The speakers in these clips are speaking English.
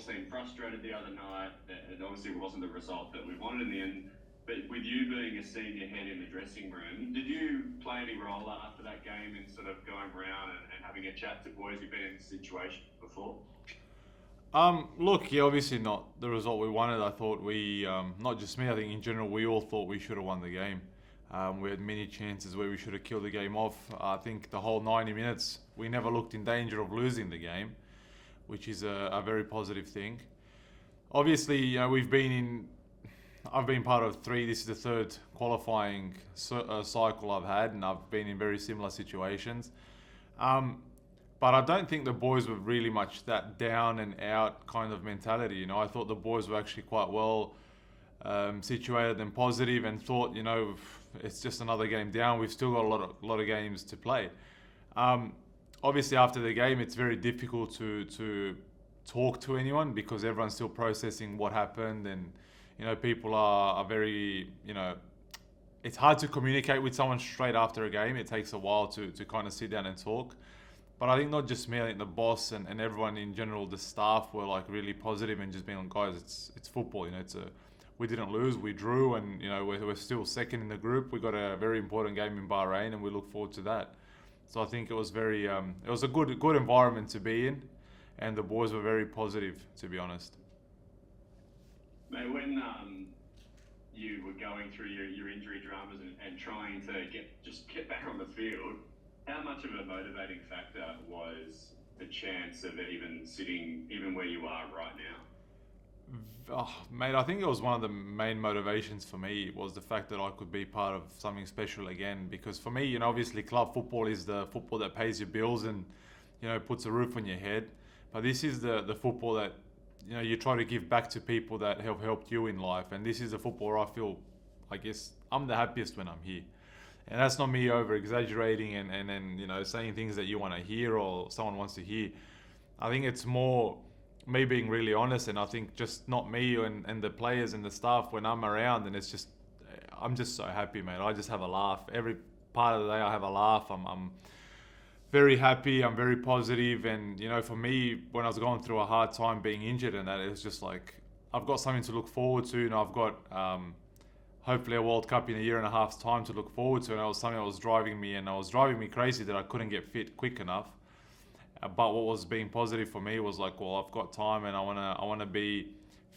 seemed frustrated the other night. It obviously wasn't the result that we wanted in the end. But with you being a senior head in the dressing room, did you play any role after that game in sort of going around and having a chat to boys who've been in this situation before? Look, yeah, obviously not the result we wanted. I thought we, not just me, I think in general, we all thought we should have won the game. We had many chances where we should have killed the game off. I think the whole 90 minutes, we never looked in danger of losing the game, which is a very positive thing. Obviously, I've been part of three. This is the third qualifying cycle I've had, and I've been in very similar situations. But I don't think the boys were really much that down and out kind of mentality. I thought the boys were actually quite well situated and positive, and thought, it's just another game down. We've still got a lot of games to play. Obviously, after the game, it's very difficult to talk to anyone because everyone's still processing what happened, and people are very, it's hard to communicate with someone straight after a game. It takes a while to kind of sit down and talk. But I think not just me, I think the boss and everyone in general, the staff were like really positive and just being like, guys, it's football. We didn't lose, we drew, and we're still second in the group. We got a very important game in Bahrain, and we look forward to that. So I think it was very, it was a good environment to be in, and the boys were very positive, to be honest. Mate, when you were going through your injury dramas and trying to get back on the field, how much of a motivating factor was the chance of even where you are right now? Oh, mate, I think it was one of the main motivations for me was the fact that I could be part of something special again. Because for me, obviously club football is the football that pays your bills and, puts a roof on your head. But this is the football that, you try to give back to people that have helped you in life. And this is the football where I feel, I guess, I'm the happiest when I'm here. And that's not me over exaggerating and saying things that you want to hear or someone wants to hear. I think it's more me being really honest, and I think just not me and the players and the staff when I'm around, and I'm just so happy, mate. I just have a laugh. Every part of the day I have a laugh. I'm very happy, I'm very positive, and for me, when I was going through a hard time being injured and that, it was just like, I've got something to look forward to, I've got hopefully a World Cup in a year and a half's time to look forward to, and it was something that was driving me crazy that I couldn't get fit quick enough. But what was being positive for me was like, well, I've got time, and I wanna be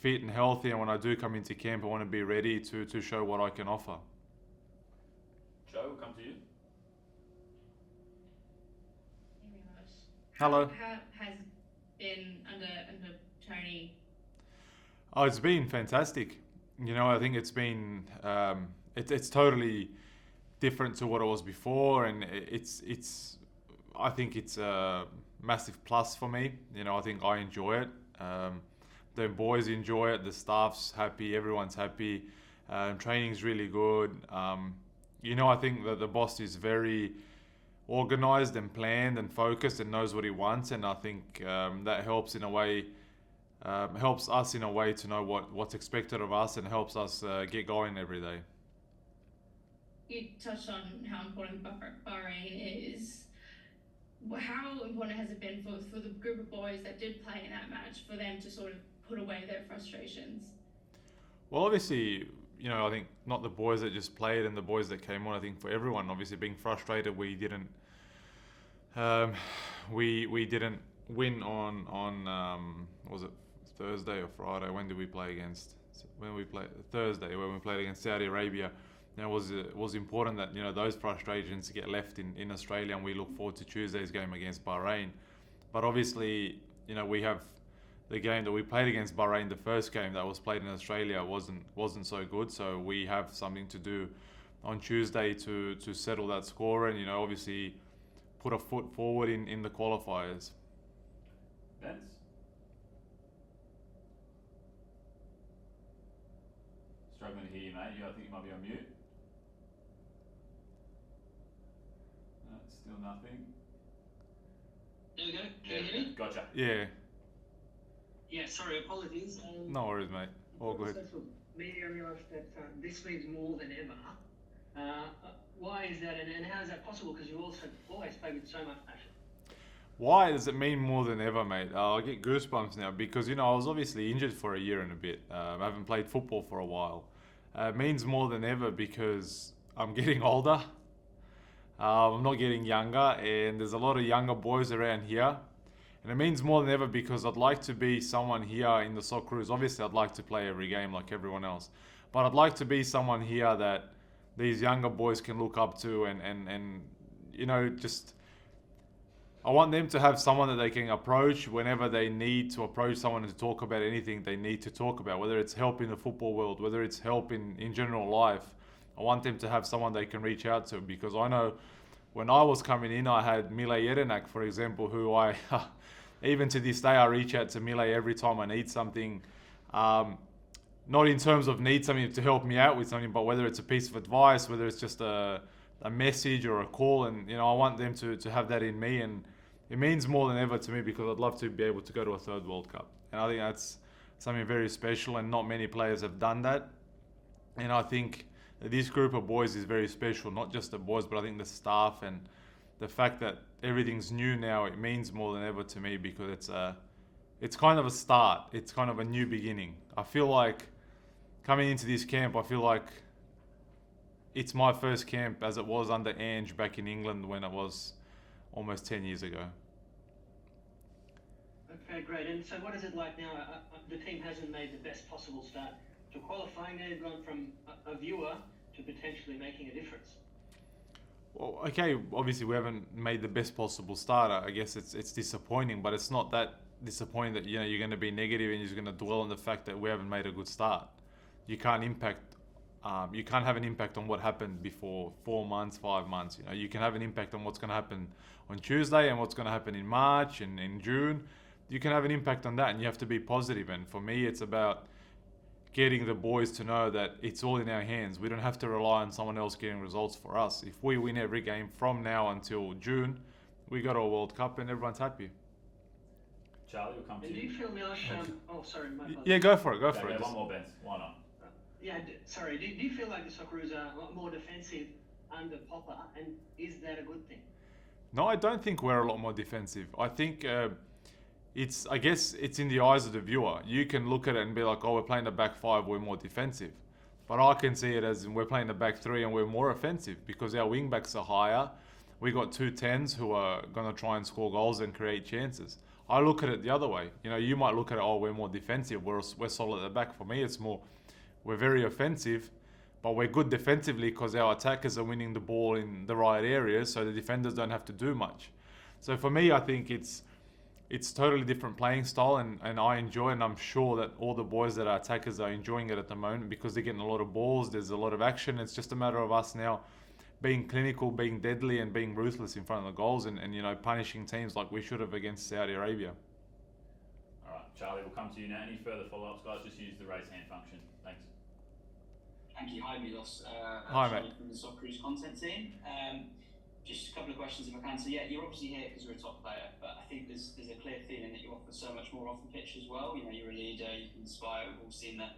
fit and healthy, and when I do come into camp, I want to be ready to show what I can offer. Joe, we'll come to you. Hello. How has been under Tony? Oh, it's been fantastic. I think it's been it's totally different to what it was before, and I think it's a massive plus for me. I think I enjoy it. The boys enjoy it. The staff's happy. Everyone's happy. Training's really good. I think that the boss is very organized and planned and focused and knows what he wants, and I think that helps in a way. Helps us in a way to know what's expected of us, and helps us get going every day. You touched on how important Bahrain is. How important has it been for the group of boys that did play in that match, for them to sort of put away their frustrations? Well, obviously, I think not the boys that just played and the boys that came on. I think for everyone, obviously being frustrated, we didn't win on was it Thursday or Friday? When did we play against? Thursday, when we played against Saudi Arabia. It was important that those frustrations get left in Australia, and we look forward to Tuesday's game against Bahrain. But obviously, we have the game that we played against Bahrain. The first game that was played in Australia wasn't so good, so we have something to do on Tuesday to settle that score, and obviously put a foot forward in the qualifiers. Vince? Struggling to hear you, mate. I think you might be on mute. No, still nothing. There we go. Can you hear me? Gotcha. Yeah. Yeah, sorry, apologies. No worries, mate. All good. So for me, I realised that this means more than ever. Why is that, and how is that possible? Because you also always play with so much passion. Why does it mean more than ever, mate? I get goosebumps now because, I was obviously injured for a year and a bit. I haven't played football for a while. It means more than ever because I'm getting older. I'm not getting younger, and there's a lot of younger boys around here. And it means more than ever because I'd like to be someone here in the Socceroos. Obviously, I'd like to play every game like everyone else. But I'd like to be someone here that these younger boys can look up to and just... I want them to have someone that they can approach whenever they need to approach someone to talk about anything they need to talk about, whether it's help in the football world, whether it's help in general life. I want them to have someone they can reach out to because I know when I was coming in, I had Miloš Degenek, for example, who I, even to this day, I reach out to Miloš every time I need something. Not in terms of need something to help me out with something, but whether it's a piece of advice, whether it's just a message or a call, and I want them to have that in me, and it means more than ever to me because I'd love to be able to go to a third World Cup, and I think that's something very special, and not many players have done that, and I think that this group of boys is very special, not just the boys, but I think the staff and the fact that everything's new now, it means more than ever to me because it's kind of a start, it's kind of a new beginning. I feel like coming into this camp, I feel like it's my first camp as it was under Ange back in England when it was almost 10 years ago. Okay, great. And so what is it like now? The team hasn't made the best possible start to qualifying. They've gone from a viewer to potentially making a difference. Well, okay, obviously we haven't made the best possible start. I guess it's disappointing, but it's not that disappointing that you're going to be negative and you're going to dwell on the fact that we haven't made a good start. You can't have an impact on what happened before 4 months, 5 months. You can have an impact on what's going to happen on Tuesday and what's going to happen in March and in June. You can have an impact on that, and you have to be positive. And for me, it's about getting the boys to know that it's all in our hands. We don't have to rely on someone else getting results for us. If we win every game from now until June, we go to a World Cup and everyone's happy. Charlie, we'll come to you. Do you feel, Miloš, sorry, my apologies. Yeah, go for it. One more, Ben. Why not? Sorry, do you feel like the Socceroos are a lot more defensive under Popper, and is that a good thing? No, I don't think we're a lot more defensive. I think I guess it's in the eyes of the viewer. You can look at it and be like, oh, we're playing the back five, we're more defensive. But I can see it as we're playing the back three and we're more offensive because our wing backs are higher. We got 2 10s who are going to try and score goals and create chances. I look at it the other way. You might look at it, oh, we're more defensive, we're solid at the back. For me, it's more, we're very offensive, but we're good defensively because our attackers are winning the ball in the right areas, so the defenders don't have to do much. So for me, I think it's totally different playing style, and I enjoy it, and I'm sure that all the boys that are attackers are enjoying it at the moment because they're getting a lot of balls, there's a lot of action. It's just a matter of us now being clinical, being deadly, and being ruthless in front of the goals and punishing teams like we should have against Saudi Arabia. All right, Charlie, we'll come to you now. Any further follow-ups, guys? Just use the raise hand function. Thanks. Thank you. Hi, Miloš. Hi, Charlie mate. from the Socceroos content team. Just a couple of questions if I can. So yeah, you're obviously here because you're a top player, but I think there's a clear feeling that you offer so much more off the pitch as well. You're a leader, you can inspire. We've all seen the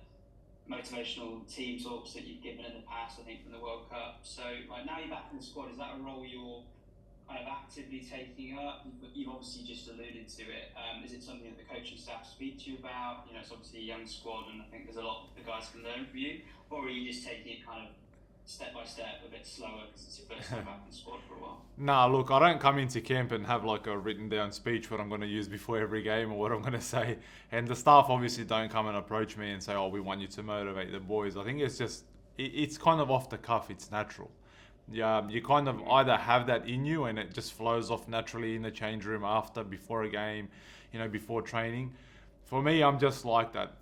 motivational team talks that you've given in the past, I think, from the World Cup. So now you're back in the squad, is that a role you're kind of actively taking up? You've obviously just alluded to it. Is it something that the coaching staff speak to you about? It's obviously a young squad, and I think there's a lot the guys can learn from you. Or are you just taking it kind of step by step, a bit slower because it's your first time back in the squad for a while? Nah, look, I don't come into camp and have like a written down speech what I'm going to use before every game or what I'm going to say. And the staff obviously don't come and approach me and say, oh, we want you to motivate the boys. I think it's just, it's kind of off the cuff. It's natural. Yeah, you kind of either have that in you and it just flows off naturally in the change room after, before a game, before training. For me, I'm just like that.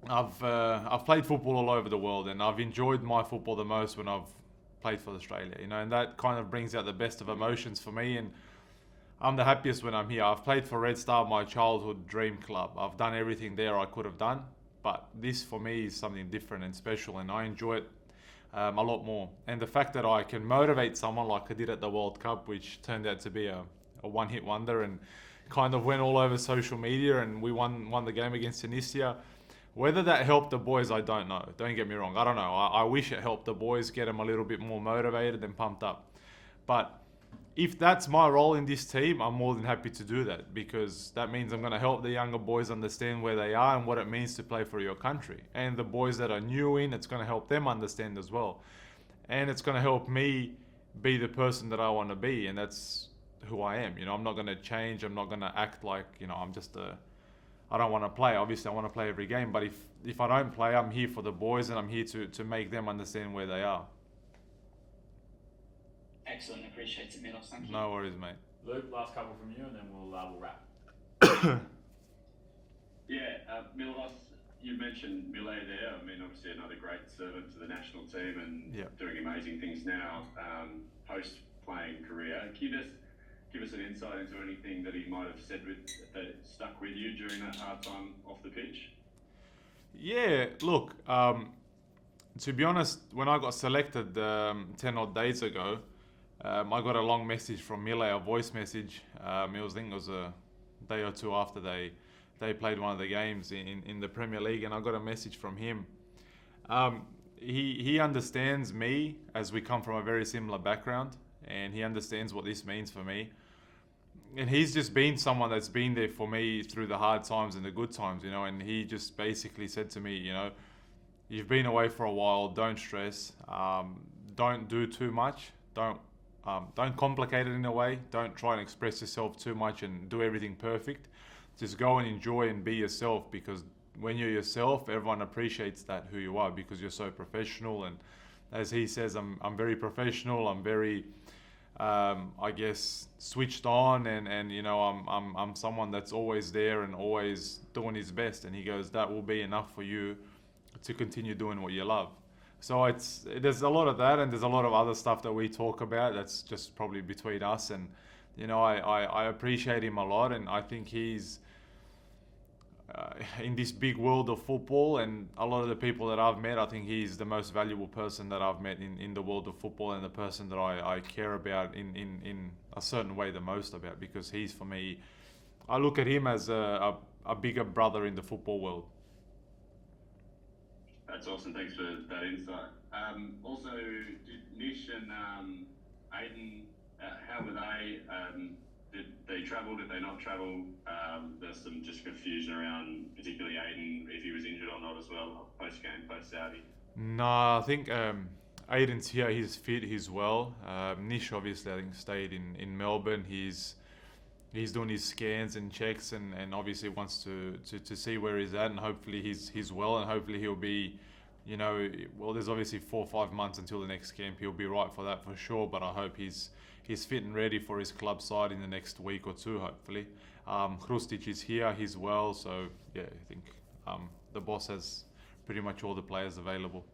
I've played football all over the world, and I've enjoyed my football the most when I've played for Australia, and that kind of brings out the best of emotions for me, and I'm the happiest when I'm here. I've played for Red Star, my childhood dream club. I've done everything there I could have done, but this for me is something different and special, and I enjoy it a lot more. And the fact that I can motivate someone like I did at the World Cup, which turned out to be a one-hit wonder and kind of went all over social media, and we won the game against Tunisia. Whether that helped the boys, I don't know. Don't get me wrong. I don't know. I wish it helped the boys, get them a little bit more motivated and pumped up. But if that's my role in this team, I'm more than happy to do that, because that means I'm going to help the younger boys understand where they are and what it means to play for your country. And the boys that are new in, it's going to help them understand as well. And it's going to help me be the person that I want to be, and that's who I am. You know, I'm not going to change. I'm not going to act like, you know, I don't want to play. Obviously, I want to play every game, but if I don't play, I'm here for the boys, and I'm here to make them understand where they are. Excellent, appreciate it, Miloš. Thank you. No worries, mate. Luke, last couple from you, and then we'll wrap. Miloš, you mentioned Mile there. I mean, obviously another great servant to the national team and doing amazing things now, post-playing career. Can you just give us an insight into anything that he might have said that stuck with you during that hard time off the pitch? Yeah, look, to be honest, when I got selected 10 odd days ago, I got a long message from Mile, a voice message. I think it was a day or two after they played one of the games in the Premier League, and I got a message from him. He understands me, as we come from a very similar background, and he understands what this means for me. And he's just been someone that's been there for me through the hard times and the good times, you know, and he just basically said to me, you know, you've been away for a while, don't stress, don't do too much, don't complicate it in a way, don't try and express yourself too much and do everything perfect. Just go and enjoy and be yourself, because when you're yourself, everyone appreciates that, who you are, because you're so professional. And as he says, I'm very professional, I'm very I guess switched on, and you know, I'm someone that's always there and always doing his best. And he goes, that will be enough for you to continue doing what you love. So there's a lot of that, and there's a lot of other stuff that we talk about that's just probably between us. And you know, I appreciate him a lot, and I think he's in this big world of football, and a lot of the people that I've met, I think he's the most valuable person that I've met in the world of football, and the person that I care about in a certain way the most about, because he's, for me, I look at him as a bigger brother in the football world. That's awesome, thanks for that insight. Also, Nish and Aiden, how were they? Did they travel? Did they not travel? There's some just confusion around, particularly Aiden, if he was injured or not as well, post-game, post-Saudi. No, I think Aiden's here, he's fit, he's well. Nish obviously, I think, stayed in Melbourne. He's doing his scans and checks, and obviously wants to see where he's at, and hopefully he's well, and hopefully he'll be, you know, well, there's obviously 4 or 5 months until the next camp. He'll be right for that for sure, but I hope he's fit and ready for his club side in the next week or two, hopefully. Hrustic is here, he's well, so yeah, I think the boss has pretty much all the players available.